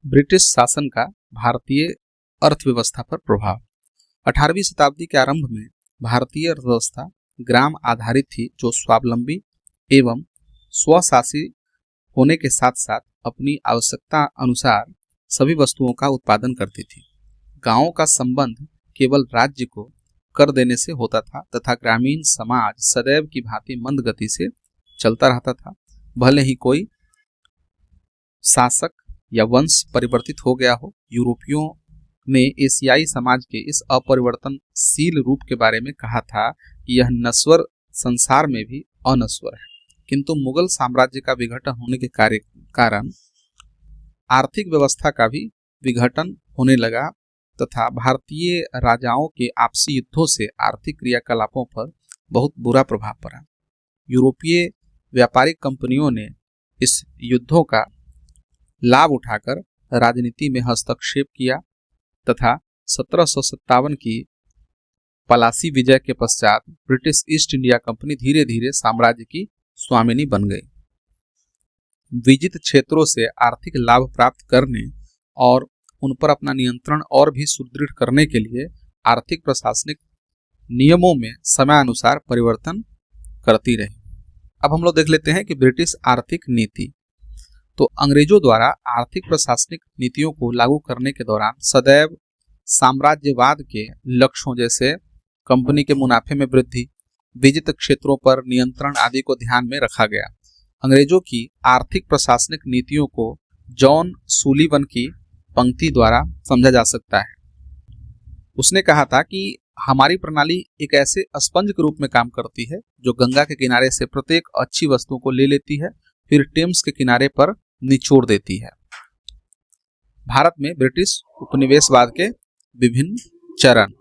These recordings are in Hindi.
ब्रिटिश शासन का भारतीय अर्थव्यवस्था पर प्रभाव। 18वीं शताब्दी के आरंभ में भारतीय अर्थव्यवस्था ग्राम आधारित थी, जो स्वावलंबी एवं स्वशासी होने के साथ साथ अपनी आवश्यकता अनुसार सभी वस्तुओं का उत्पादन करती थी। गांवों का संबंध केवल राज्य को कर देने से होता था तथा ग्रामीण समाज सदैव की भांति मंद गति से चलता रहता था। भले ही कोई शासक या वंश परिवर्तित हो गया हो, यूरोपियों ने एशियाई समाज के इस अपरिवर्तनशील रूप के बारे में कहा था कि यह नश्वर संसार में भी अनश्वर है। किंतु मुगल साम्राज्य का विघटन होने के कारण आर्थिक व्यवस्था का भी विघटन होने लगा तथा भारतीय राजाओं के आपसी युद्धों से आर्थिक क्रियाकलापों पर बहुत बुरा प्रभाव पड़ा। यूरोपीय व्यापारिक कंपनियों ने इस युद्धों का लाभ उठाकर राजनीति में हस्तक्षेप किया तथा 1757 की पलासी विजय के पश्चात ब्रिटिश ईस्ट इंडिया कंपनी धीरे धीरे साम्राज्य की स्वामिनी बन गई। विजित क्षेत्रों से आर्थिक लाभ प्राप्त करने और उन पर अपना नियंत्रण और भी सुदृढ़ करने के लिए आर्थिक प्रशासनिक नियमों में समयानुसार परिवर्तन करती रही। अब हम लोग देख लेते हैं कि ब्रिटिश आर्थिक नीति। तो अंग्रेजों द्वारा आर्थिक प्रशासनिक नीतियों को लागू करने के दौरान सदैव साम्राज्यवाद के लक्ष्यों जैसे कंपनी के मुनाफे में वृद्धि, विजित क्षेत्रों पर नियंत्रण आदि को ध्यान में रखा गया। अंग्रेजों की आर्थिक प्रशासनिक नीतियों को जॉन सुलीवन की पंक्ति द्वारा समझा जा सकता है। उसने कहा था कि हमारी प्रणाली एक ऐसे स्पंज के रूप में काम करती है जो गंगा के किनारे से प्रत्येक अच्छी वस्तु को ले लेती है, फिर टेम्स के किनारे पर निचोड़ देती है। भारत में ब्रिटिश उपनिवेशवाद के विभिन्न चरण।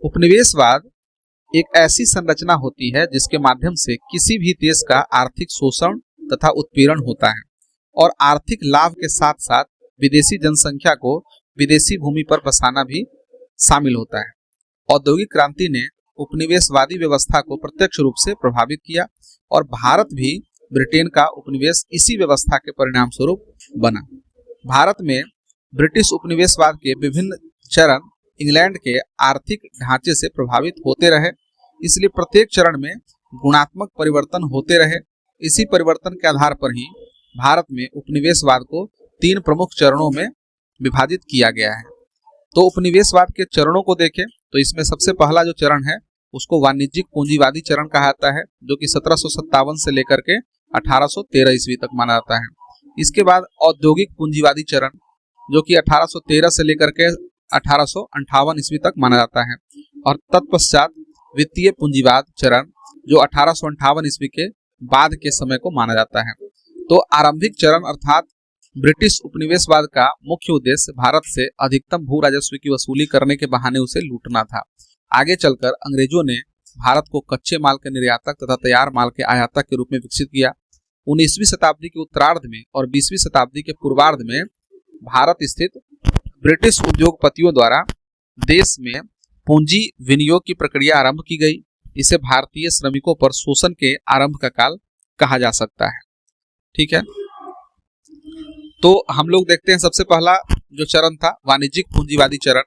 उपनिवेशवाद एक ऐसी संरचना होती है जिसके माध्यम से किसी भी देश का आर्थिक शोषण तथा उत्पीड़न होता है और आर्थिक लाभ के साथ साथ विदेशी जनसंख्या को विदेशी भूमि पर बसाना भी शामिल होता है। औद्योगिक क्रांति ने उपनिवेशवादी व्यवस्था को प्रत्यक्ष रूप से प्रभावित किया और भारत भी ब्रिटेन का उपनिवेश इसी व्यवस्था के परिणाम स्वरूप बना। भारत में ब्रिटिश उपनिवेशवाद के विभिन्न चरण इंग्लैंड के आर्थिक ढांचे से प्रभावित होते रहे, इसलिए प्रत्येक चरण में गुणात्मक परिवर्तन होते रहे। इसी परिवर्तन के आधार पर ही भारत में उपनिवेशवाद को 3 प्रमुख चरणों में विभाजित किया गया है। तो उपनिवेशवाद के चरणों को देखें तो इसमें सबसे पहला जो चरण है उसको वाणिज्यिक पूंजीवादी चरण कहा जाता है, जो कि 1757 से लेकर के 1813 ईस्वी तक माना जाता है। इसके बाद औद्योगिक पूंजीवादी चरण, जो कि 1813 से लेकर के 1858 ईस्वी तक माना जाता है, और तत्पश्चात वित्तीय पूंजीवाद चरण, जो 1858 ईस्वी के बाद के समय को माना जाता है। तो आरंभिक चरण अर्थात ब्रिटिश उपनिवेशवाद का मुख्य उद्देश्य भारत से अधिकतम भू राजस्व की वसूली करने के बहाने उसे लूटना था। आगे चलकर अंग्रेजों ने भारत को कच्चे माल के निर्यातक तथा तैयार माल के आयातक के रूप में विकसित किया। 19वीं शताब्दी के उत्तरार्ध में और 20वीं शताब्दी के पूर्वार्ध में भारत स्थित ब्रिटिश उद्योगपतियों द्वारा देश में पूंजी विनियोग की प्रक्रिया आरंभ की गई। इसे भारतीय श्रमिकों पर शोषण के आरंभ का काल कहा जा सकता है। ठीक है, तो हम लोग देखते हैं सबसे पहला जो चरण था वाणिज्यिक पूंजीवादी चरण।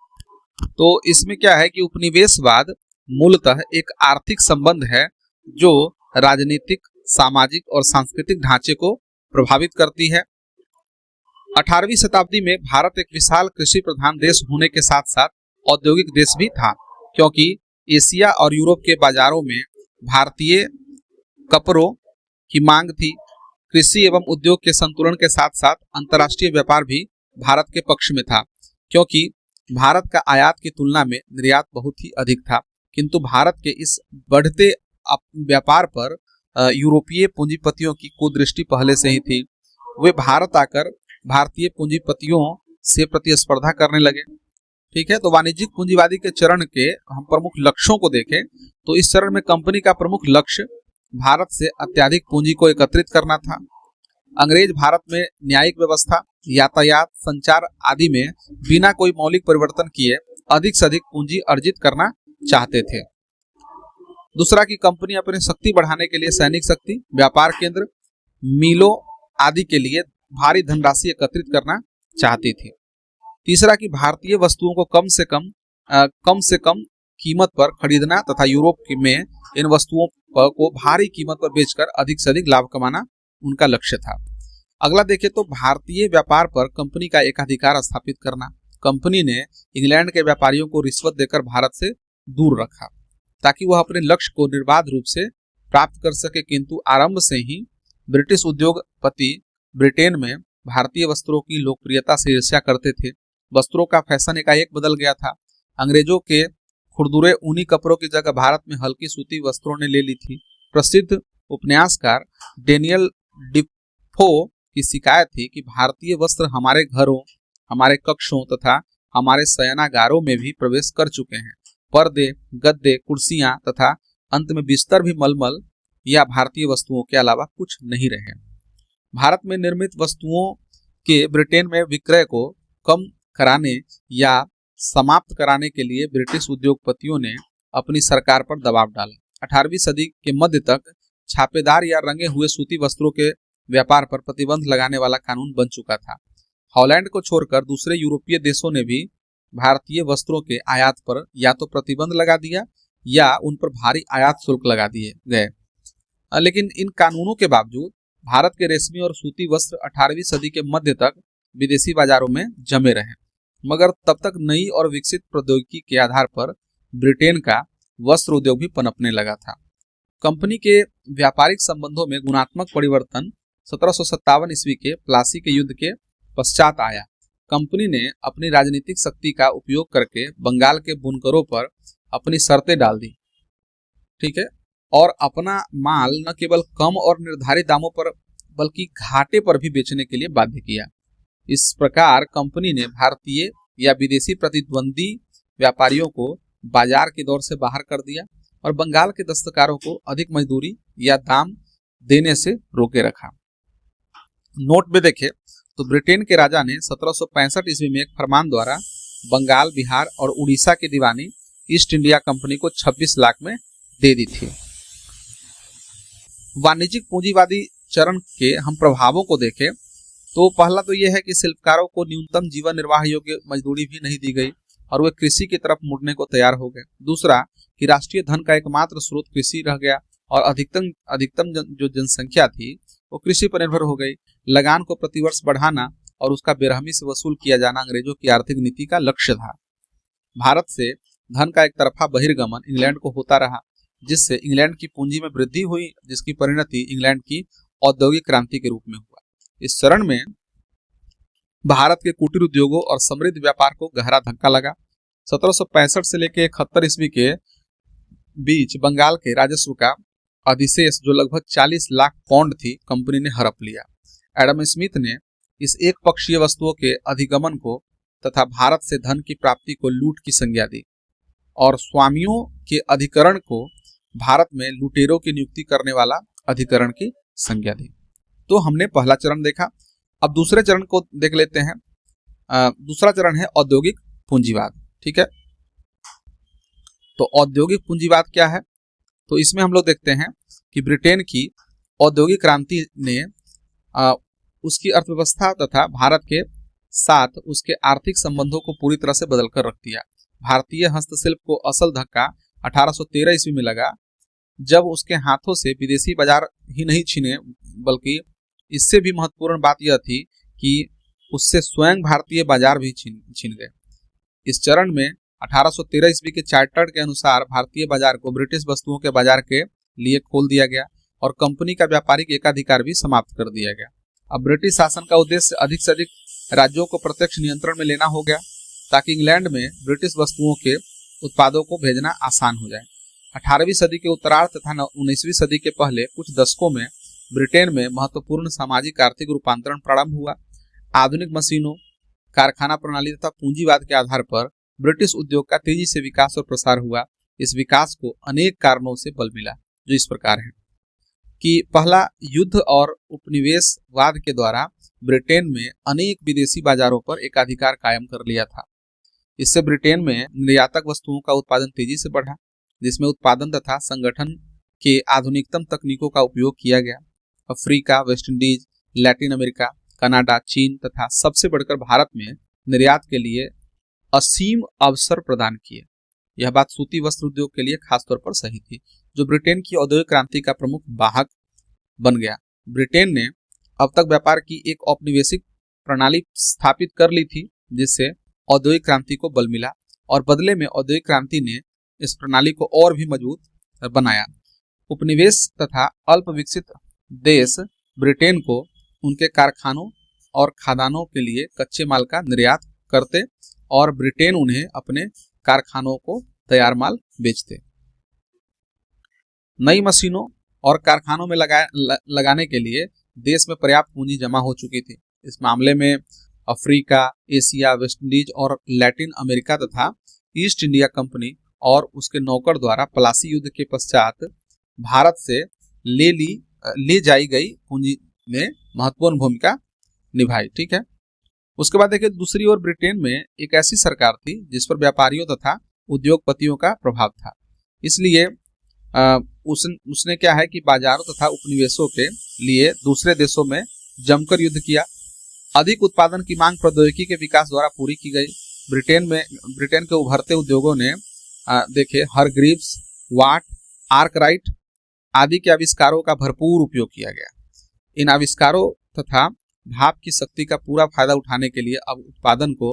तो इसमें क्या है कि उपनिवेशवाद मूलतः एक आर्थिक संबंध है जो राजनीतिक, सामाजिक और सांस्कृतिक ढांचे को प्रभावित करती है। 18वीं शताब्दी में भारत एक विशाल कृषि प्रधान देश होने के साथ साथ औद्योगिक देश भी था, क्योंकि एशिया और यूरोप के बाजारों में भारतीय कपड़ों की मांग थी। कृषि एवं उद्योग के संतुलन के साथ साथ अंतर्राष्ट्रीय व्यापार भी भारत के पक्ष में था, क्योंकि भारत का आयात की तुलना में निर्यात बहुत ही अधिक था। किंतु भारत के इस बढ़ते व्यापार पर यूरोपीय पूंजीपतियों की कुदृष्टि पहले से ही थी। वे भारत आकर भारतीय पूंजीपतियों से प्रतिस्पर्धा करने लगे। ठीक है, तो वाणिज्यिक पूंजीवादी के चरण के हम प्रमुख लक्ष्यों को देखें तो इस चरण में कंपनी का प्रमुख लक्ष्य भारत से अत्यधिक पूंजी को एकत्रित करना था। अंग्रेज भारत में न्यायिक व्यवस्था, यातायात, संचार आदि में बिना कोई मौलिक परिवर्तन किए अधिक से अधिक पूंजी अर्जित करना चाहते थे। दूसरा कि कंपनी अपनी शक्ति बढ़ाने के लिए सैनिक शक्ति, व्यापार केंद्र, मिलों आदि के लिए भारी धनराशि एकत्रित करना चाहती थी। तीसरा कि भारतीय वस्तुओं को कम से कम कीमत पर खरीदना तथा यूरोप में इन वस्तुओं को भारी कीमत पर बेचकर अधिक से अधिक लाभ कमाना उनका लक्ष्य था। अगला देखें तो भारतीय व्यापार पर कंपनी का एकाधिकार स्थापित करना। कंपनी ने इंग्लैंड के व्यापारियों को रिश्वत देकर भारत से दूर रखा ताकि वह अपने लक्ष्य को निर्बाध रूप से प्राप्त कर सके, किंतु आरंभ से ही ब्रिटिश उद्योगपति ब्रिटेन में भारतीय वस्त्रों की लोकप्रियता से ईर्ष्या करते थे। वस्त्रों का फैशन एकाएक बदल गया था। अंग्रेजों के खुरदुरे ऊनी कपड़ों की जगह भारत में हल्की सूती वस्त्रों ने ले ली थी। प्रसिद्ध उपन्यासकार डेनियल डिफो की शिकायत थी कि भारतीय वस्त्र हमारे घरों, हमारे कक्षों तथा हमारे शयनागारों में भी प्रवेश कर चुके हैं। पर्दे, गद्दे, कुर्सियां तथा अंत में बिस्तर भी मलमल या भारतीय वस्तुओं के अलावा कुछ नहीं रहे। भारत में निर्मित वस्तुओं के ब्रिटेन में विक्रय को कम कराने या समाप्त कराने के लिए ब्रिटिश उद्योगपतियों ने अपनी सरकार पर दबाव डाला। 18वीं सदी के मध्य तक छापेदार या रंगे हुए सूती वस्त्रों के व्यापार पर प्रतिबंध लगाने वाला कानून बन चुका था। हॉलैंड को छोड़कर दूसरे यूरोपीय देशों ने भी भारतीय वस्त्रों के आयात पर या तो प्रतिबंध लगा दिया या उन पर भारी आयात शुल्क लगा दिए गए। लेकिन इन कानूनों के बावजूद भारत के रेशमी और सूती वस्त्र 18वीं सदी के मध्य तक विदेशी बाजारों में जमे रहे, मगर तब तक नई और विकसित प्रौद्योगिकी के आधार पर ब्रिटेन का वस्त्र उद्योग भी पनपने लगा था। कंपनी के व्यापारिक संबंधों में गुणात्मक परिवर्तन 1757 ईस्वी के प्लासी के युद्ध के पश्चात आया। कंपनी ने अपनी राजनीतिक शक्ति का उपयोग करके बंगाल के बुनकरों पर अपनी शर्तें डाल दी, ठीक है, और अपना माल न केवल कम और निर्धारित दामों पर बल्कि घाटे पर भी बेचने के लिए बाध्य किया। इस प्रकार कंपनी ने भारतीय या विदेशी प्रतिद्वंदी व्यापारियों को बाजार के दौर से बाहर कर दिया और बंगाल के दस्तकारों को अधिक मजदूरी या दाम देने से रोके रखा। नोट में देखें तो ब्रिटेन के राजा ने 1765 ईस्वी में एक फरमान द्वारा बंगाल, बिहार और उड़ीसा की दीवानी ईस्ट इंडिया कंपनी को 26 लाख में दे दी थी। वाणिज्यिक पूंजीवादी चरण के हम प्रभावों को देखें तो पहला तो यह है कि शिल्पकारों को न्यूनतम जीवन निर्वाह योग्य मजदूरी भी नहीं दी गई और वे कृषि की तरफ मुड़ने को तैयार हो गए। दूसरा कि राष्ट्रीय धन का एकमात्र स्रोत कृषि रह गया और अधिकतम जो जनसंख्या थी वो कृषि पर निर्भर हो गई। लगान को प्रतिवर्ष बढ़ाना और उसका बेरहमी से वसूल किया जाना अंग्रेजों की आर्थिक नीति का लक्ष्य था। भारत से धन का एक तरफा बहिर्गमन इंग्लैंड को होता रहा, जिससे इंग्लैंड की पूंजी में वृद्धि हुई, जिसकी परिणति इंग्लैंड की औद्योगिक क्रांति के रूप में हुआ। इस चरण में भारत के कुटीर उद्योगों और समृद्ध व्यापार को गहरा धक्का लगा। 1765 से लेकर 71 ईस्वी के बीच बंगाल के राजस्व का अधिशेष जो लगभग 40 लाख पाउंड थी, कंपनी ने हड़प लिया। एडम स्मिथ ने इस एक पक्षीय वस्तुओं के अधिगमन को तथा भारत से धन की प्राप्ति को लूट की संज्ञा दी और स्वामियों के अधिकरण को भारत में लुटेरों की नियुक्ति करने वाला अधिकरण की संज्ञा दी। तो हमने पहला चरण देखा। अब दूसरे चरण को देख लेते हैं। दूसरा चरण है औद्योगिक पूंजीवाद, ठीक है। तो औद्योगिक पूंजीवाद क्या है? तो इसमें हम लोग देखते हैं कि ब्रिटेन की औद्योगिक क्रांति ने उसकी अर्थव्यवस्था तथा भारत के साथ उसके आर्थिक संबंधों को पूरी तरह से बदलकर रख दिया। भारतीय हस्तशिल्प को असल धक्का 1813 ईस्वी में लगा, जब उसके हाथों से विदेशी बाजार ही नहीं छीने, बल्कि इससे भी महत्वपूर्ण बात यह थी कि उससे स्वयं भारतीय बाजार भी छीन गए। इस चरण में 1813 ईस्वी के चार्टर्ड के अनुसार भारतीय बाजार को ब्रिटिश वस्तुओं के बाजार के लिए खोल दिया गया और कंपनी का व्यापारिक एकाधिकार भी समाप्त कर दिया गया। अब ब्रिटिश शासन का उद्देश्य अधिक से अधिक राज्यों को प्रत्यक्ष नियंत्रण में लेना हो गया ताकि इंग्लैंड में ब्रिटिश वस्तुओं के उत्पादों को भेजना आसान हो जाए। 18वीं सदी के उत्तरार्ध तथा 19वीं सदी के पहले कुछ दशकों में ब्रिटेन में महत्वपूर्ण सामाजिक आर्थिक रूपांतरण प्रारंभ हुआ। आधुनिक मशीनों, कारखाना प्रणाली तथा पूंजीवाद के आधार पर ब्रिटिश उद्योग का तेजी से विकास और प्रसार हुआ। इस विकास को अनेक कारणों से बल मिला, जो इस प्रकार है कि पहला, युद्ध और उपनिवेशवाद के द्वारा ब्रिटेन में अनेक विदेशी बाजारों पर एकाधिकार कायम कर लिया था। इससे ब्रिटेन में निर्यातक वस्तुओं का उत्पादन तेजी से बढ़ा, जिसमें उत्पादन तथा संगठन के आधुनिकतम तकनीकों का उपयोग किया गया। Africa, West Indies, Latin America Canada, चीन तथा सबसे बढ़कर भारत में निर्यात के लिए असीम अवसर प्रदान किए। यह बात सूती वस्त्र उद्योग के लिए खासतौर पर सही थी, जो ब्रिटेन की औद्योगिक क्रांति का प्रमुख वाहक बन गया। ब्रिटेन ने अब तक व्यापार की एक औपनिवेशिक प्रणाली स्थापित कर ली थी, जिससे औद्योगिक क्रांति को बल मिला, और बदले में औद्योगिक क्रांति ने इस प्रणाली को और भी मजबूत बनाया। उपनिवेश तथा अल्प विकसित देश ब्रिटेन को उनके कारखानों और खदानों के लिए कच्चे माल का निर्यात करते और ब्रिटेन उन्हें अपने कारखानों को तैयार माल बेचते। नई मशीनों और कारखानों में लगाने के लिए देश में पर्याप्त पूंजी जमा हो चुकी थी। इस मामले में अफ्रीका, एशिया, वेस्ट इंडीज और लैटिन अमेरिका तथा ईस्ट इंडिया कंपनी और उसके नौकर द्वारा प्लासी युद्ध के पश्चात भारत से ले जाई गई पूंजी में महत्वपूर्ण भूमिका निभाई। ठीक है। उसके बाद देखिए, दूसरी ओर ब्रिटेन में एक ऐसी सरकार थी जिस पर व्यापारियों तथा उद्योगपतियों का प्रभाव था। इसलिए उसने क्या है कि बाजारों तथा उपनिवेशों के लिए दूसरे देशों में जमकर युद्ध किया। अधिक उत्पादन की मांग प्रौद्योगिकी के विकास द्वारा पूरी की गई। ब्रिटेन के उभरते उद्योगों ने देखे हरग्रीव्स, वाट, आर्कराइट आदि के आविष्कारों का भरपूर उपयोग किया गया। इन आविष्कारों तथा भाप की शक्ति का पूरा फायदा उठाने के लिए अब उत्पादन को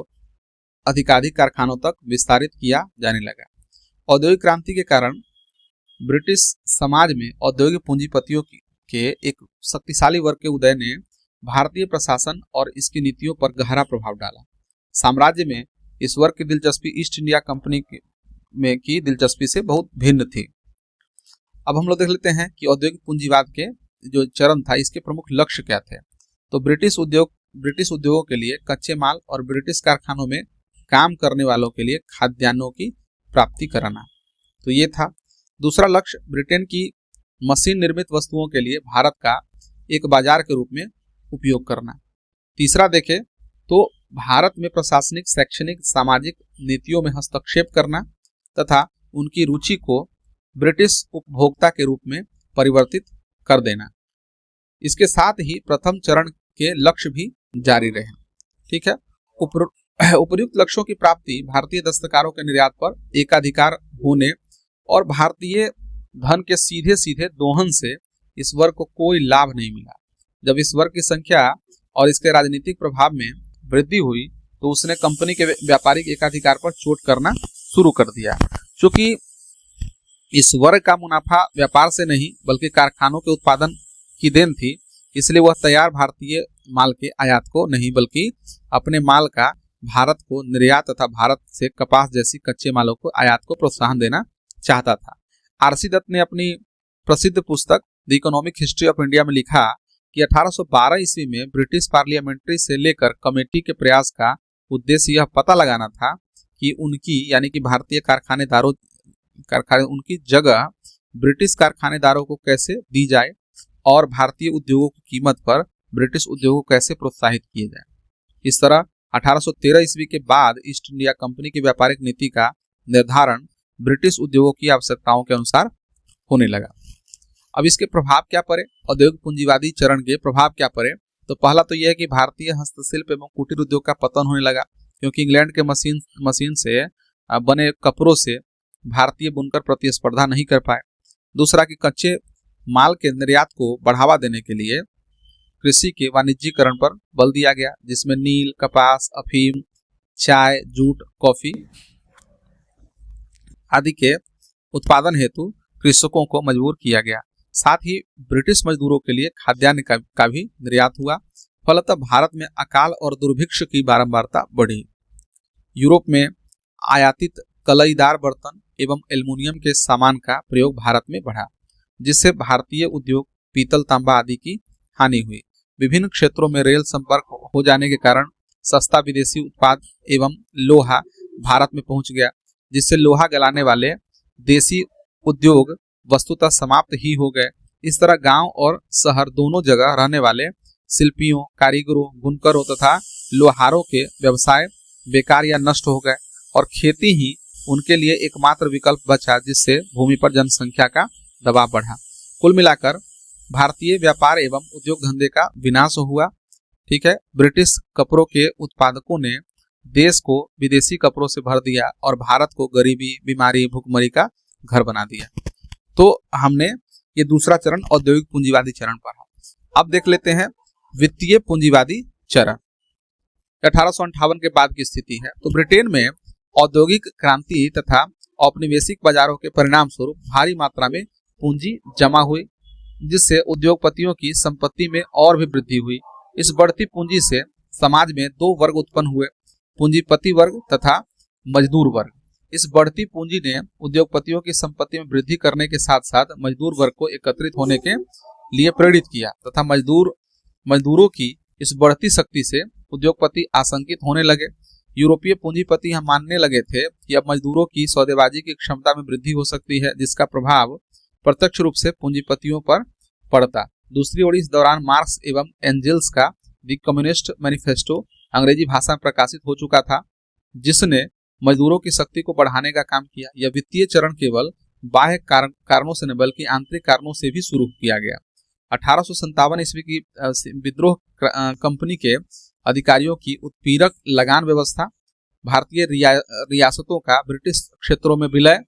अधिकाधिक कारखानों तक विस्तारित किया जाने लगा। औद्योगिक क्रांति के कारण ब्रिटिश समाज में औद्योगिक पूंजीपतियों के एक शक्तिशाली वर्ग के उदय ने भारतीय प्रशासन और इसकी नीतियों पर गहरा प्रभाव डाला। साम्राज्य में इस वर्ग की दिलचस्पी ईस्ट इंडिया कंपनी में की दिलचस्पी से बहुत भिन्न थी। अब हम लोग देख लेते हैं कि औद्योगिक पूंजीवाद के जो चरण था, इसके प्रमुख लक्ष्य क्या थे। तो ब्रिटिश उद्योगों के लिए कच्चे माल और ब्रिटिश कारखानों में काम करने वालों के लिए खाद्यान्नों की प्राप्ति कराना, तो ये था। दूसरा लक्ष्य ब्रिटेन की मशीन निर्मित वस्तुओं के लिए भारत का एक बाजार के रूप में उपयोग करना। तीसरा देखें तो भारत में प्रशासनिक, शैक्षणिक, सामाजिक नीतियों में हस्तक्षेप करना तथा उनकी रुचि को ब्रिटिश उपभोक्ता के रूप में परिवर्तित कर देना। इसके साथ ही प्रथम चरण के लक्ष्य भी जारी रहे। ठीक है। उपर्युक्त लक्ष्यों की प्राप्ति भारतीय दस्तकारों के निर्यात पर एकाधिकार होने और भारतीय धन के सीधे सीधे दोहन से इस वर्ग को कोई लाभ नहीं मिला। जब इस वर्ग की संख्या और इसके राजनीतिक प्रभाव में वृद्धि हुई तो उसने कंपनी के व्यापारिक एकाधिकार पर चोट करना शुरू कर दिया। क्योंकि इस वर्ग का मुनाफा व्यापार से नहीं बल्कि कारखानों के उत्पादन की देन थी, इसलिए वह तैयार भारतीय माल के आयात को नहीं बल्कि अपने माल का भारत को निर्यात तथा भारत से कपास जैसी कच्चे मालों को आयात को प्रोत्साहन देना चाहता था। आरसी दत्त ने अपनी प्रसिद्ध पुस्तक the economic history of India में लिखा कि 1812 ईस्वी में ब्रिटिश पार्लियामेंट्री से लेकर कमेटी के प्रयास का उद्देश्य यह पता लगाना था कि उनकी यानी कि भारतीय उनकी जगह ब्रिटिश कारखानेदारों को कैसे दी जाए और भारतीय उद्योगों की कीमत पर ब्रिटिश उद्योगों को कैसे प्रोत्साहित किए जाए। इस तरह 1813 ईस्वी के बाद ईस्ट इंडिया कंपनी की व्यापारिक नीति का निर्धारण ब्रिटिश उद्योगों की आवश्यकताओं के अनुसार होने लगा। अब इसके प्रभाव क्या पड़े, औद्योगिक पूंजीवादी चरण के प्रभाव क्या पड़े, तो पहला तो यह है कि भारतीय हस्तशिल्प एवं कुटीर उद्योग का पतन होने लगा, क्योंकि इंग्लैंड के मशीन से बने कपड़ों से भारतीय बुनकर प्रतिस्पर्धा नहीं कर पाए। दूसरा कि कच्चे माल के निर्यात को बढ़ावा देने के लिए कृषि के वाणिज्यीकरण पर बल दिया गया, जिसमें नील, कपास, अफीम, चाय, जूट, कॉफी आदि के उत्पादन हेतु कृषकों को मजबूर किया गया। साथ ही ब्रिटिश मजदूरों के लिए खाद्यान्न का भी निर्यात हुआ। फलतः भारत में अकाल और दुर्भिक्ष की बारंबारता बढ़ी। यूरोप में आयातित कलईदार बर्तन एवं एल्युमिनियम के सामान का प्रयोग भारत में बढ़ा, जिससे भारतीय उद्योग पीतल, तांबा आदि की हानि हुई। विभिन्न क्षेत्रों में रेल संपर्क हो जाने के कारण सस्ता विदेशी उत्पाद एवं लोहा भारत में पहुंच गया, जिससे लोहा गलाने वाले देसी उद्योग वस्तुतः समाप्त ही हो गए। इस तरह गांव और शहर दोनों जगह रहने वाले शिल्पियों, कारीगरों, बुनकरों तथा लोहारों के व्यवसाय बेकार या नष्ट हो गए और खेती ही उनके लिए एकमात्र विकल्प बचा, जिससे भूमि पर जनसंख्या का दबाव बढ़ा। कुल मिलाकर भारतीय व्यापार एवं उद्योग धंधे का विनाश हुआ ठीक है। ब्रिटिश कपड़ों के उत्पादकों ने देश को विदेशी कपड़ों से भर दिया और भारत को गरीबी, बीमारी, भुखमरी का घर बना दिया। तो हमने ये दूसरा चरण औद्योगिक पूंजीवादी चरण पढ़ा। अब देख लेते हैं वित्तीय पूंजीवादी चरण। 1858 के बाद की स्थिति है। तो ब्रिटेन में औद्योगिक क्रांति तथा औपनिवेशिक बाजारों के परिणाम स्वरूप भारी मात्रा में पूंजी जमा हुई, जिससे उद्योगपतियों की संपत्ति में और भी वृद्धि हुई। इस बढ़ती पूंजी से समाज में दो वर्ग उत्पन्न हुए, पूंजीपति वर्ग तथा मजदूर वर्ग। इस बढ़ती पूंजी ने उद्योगपतियों की संपत्ति में वृद्धि करने के साथ साथ मजदूर वर्ग को एकत्रित होने के लिए प्रेरित किया तथा मजदूरों की इस बढ़ती शक्ति से उद्योगपति आशंकित होने लगे। यूरोपीय पूंजीपति यह मानने लगे थे कि अब मजदूरों की सौदेबाजी की क्षमता में वृद्धि हो सकती है, जिसका प्रभाव प्रत्यक्ष रूप से पूंजीपतियों पर पड़ता। दूसरी ओर इस दौरान मार्क्स एवं एंजेल्स का द कम्युनिस्ट मैनिफेस्टो अंग्रेजी भाषा में प्रकाशित हो चुका था, जिसने मजदूरों की शक्ति को बढ़ाने का काम किया। यह वित्तीय चरण केवल बाह्य कारणों से न बल्कि आंतरिक कारणों से भी शुरू किया गया। 1857 ईस्वी की विद्रोह कंपनी के अधिकारियों की उत्पीड़क लगान व्यवस्था, भारतीय रियासतों का ब्रिटिश क्षेत्रों में विलय,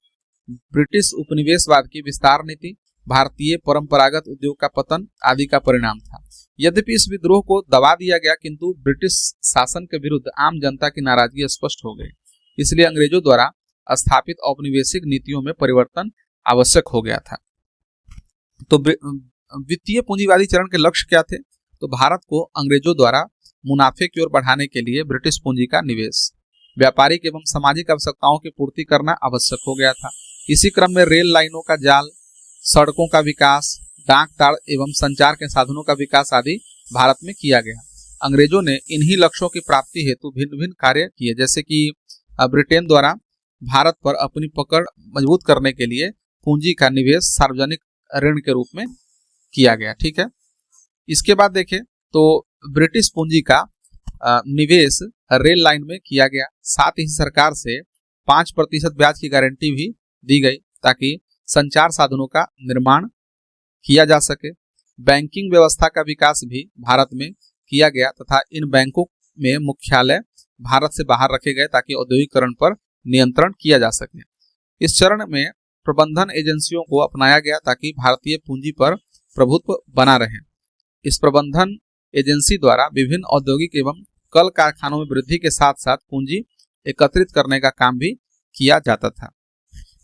ब्रिटिश उपनिवेशवाद की विस्तार नीति, भारतीय परंपरागत उद्योग का पतन आदि का परिणाम था। यद्यपि इस विद्रोह को दबा दिया गया, किंतु ब्रिटिश शासन के विरुद्ध आम जनता की नाराजगी स्पष्ट हो गई। इसलिए अंग्रेजों द्वारा स्थापित औपनिवेशिक नीतियों में परिवर्तन आवश्यक हो गया था। तो वित्तीय पूंजीवादी चरण के लक्ष्य क्या थे? तो भारत को अंग्रेजों द्वारा मुनाफे की ओर बढ़ाने के लिए ब्रिटिश पूंजी का निवेश, व्यापारिक एवं सामाजिक आवश्यकताओं की पूर्ति करना आवश्यक हो गया था। इसी क्रम में रेल लाइनों का जाल, सड़कों का विकास, डाक तार एवं संचार के साधनों का विकास आदि भारत में किया गया। अंग्रेजों ने इन्हीं लक्ष्यों की प्राप्ति हेतु भिन्न भिन्न कार्य किए, जैसे कि ब्रिटेन द्वारा भारत पर अपनी पकड़ मजबूत करने के लिए पूंजी का निवेश सार्वजनिक ऋण के रूप में किया गया। ठीक है। इसके बाद देखें तो ब्रिटिश पूंजी का निवेश रेल लाइन में किया गया। साथ ही सरकार से 5% ब्याज की गारंटी भी दी गई ताकि संचार साधनों का निर्माण किया जा सके। बैंकिंग व्यवस्था का विकास भी भारत में किया गया तथा इन बैंकों में मुख्यालय भारत से बाहर रखे गए ताकि औद्योगिकरण पर नियंत्रण किया जा सके। इस चरण में प्रबंधन एजेंसियों को अपनाया गया ताकि भारतीय पूंजी पर प्रभुत्व बना रहे। इस प्रबंधन एजेंसी द्वारा विभिन्न औद्योगिक एवं कल कारखानों में वृद्धि के साथ साथ पूंजी एकत्रित करने का काम भी किया जाता था।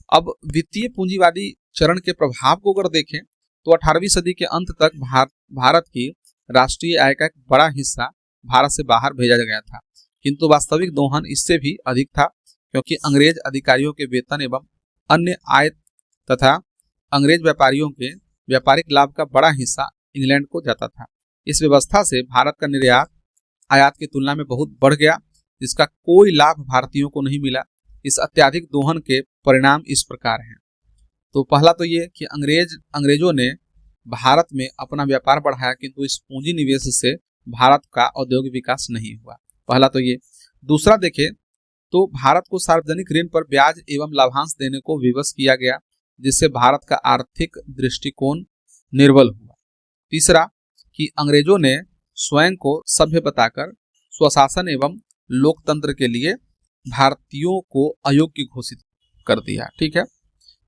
अब वित्तीय पूंजीवादी चरण के प्रभाव को अगर देखें तो 18वीं सदी के अंत तक भारत की राष्ट्रीय आय का एक बड़ा हिस्सा भारत से बाहर भेजा गया था, किंतु वास्तविक दोहन इससे भी अधिक था, क्योंकि अंग्रेज अधिकारियों के वेतन एवं अन्य आय तथा अंग्रेज व्यापारियों के व्यापारिक लाभ का बड़ा हिस्सा इंग्लैंड को जाता था। इस व्यवस्था से भारत का निर्यात आयात की तुलना में बहुत बढ़ गया, जिसका कोई लाभ भारतीयों को नहीं मिला। इस अत्यधिक दोहन के परिणाम इस प्रकार हैं। तो पहला तो ये कि अंग्रेजों ने भारत में अपना व्यापार बढ़ाया, किंतु इस पूंजी निवेश से भारत का औद्योगिक विकास नहीं हुआ। पहला तो ये। दूसरा देखें तो भारत को सार्वजनिक ऋण पर ब्याज एवं लाभांश देने को विवश किया गया, जिससे भारत का आर्थिक दृष्टिकोण निर्बल हुआ। तीसरा कि अंग्रेजों ने स्वयं को सभ्य बताकर स्वशासन एवं लोकतंत्र के लिए भारतीयों को अयोग्य घोषित कर दिया। ठीक है।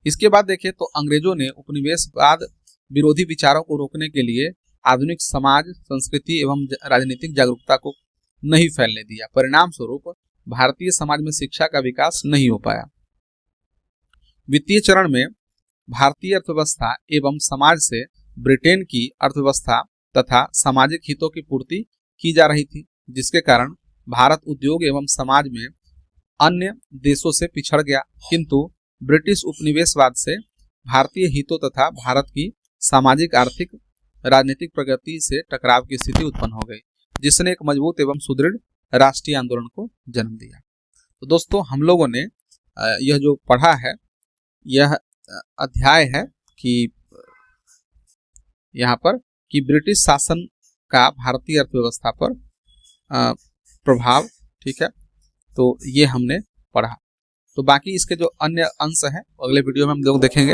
इसके बाद देखें तो अंग्रेजों ने उपनिवेशवाद विरोधी विचारों को रोकने के लिए आधुनिक समाज, संस्कृति एवं राजनीतिक जागरूकता को नहीं फैलने दिया। परिणाम स्वरूप भारतीय समाज में शिक्षा का विकास नहीं हो पाया। वित्तीय चरण में भारतीय अर्थव्यवस्था एवं समाज से ब्रिटेन की अर्थव्यवस्था तथा सामाजिक हितों की पूर्ति की जा रही थी, जिसके कारण भारत उद्योग एवं समाज में अन्य देशों से पिछड़ गया। किंतु ब्रिटिश उपनिवेशवाद से भारतीय हितों तथा भारत की सामाजिक, आर्थिक, राजनीतिक प्रगति से टकराव की स्थिति उत्पन्न हो गई, जिसने एक मजबूत एवं सुदृढ़ राष्ट्रीय आंदोलन को जन्म दिया। तो दोस्तों, हम लोगों ने यह जो पढ़ा है, यह अध्याय है कि यहाँ पर कि ब्रिटिश शासन का भारतीय अर्थव्यवस्था पर प्रभाव। ठीक है। तो ये हमने पढ़ा। तो बाकी इसके जो अन्य अंश हैं अगले वीडियो में हम लोग देखेंगे।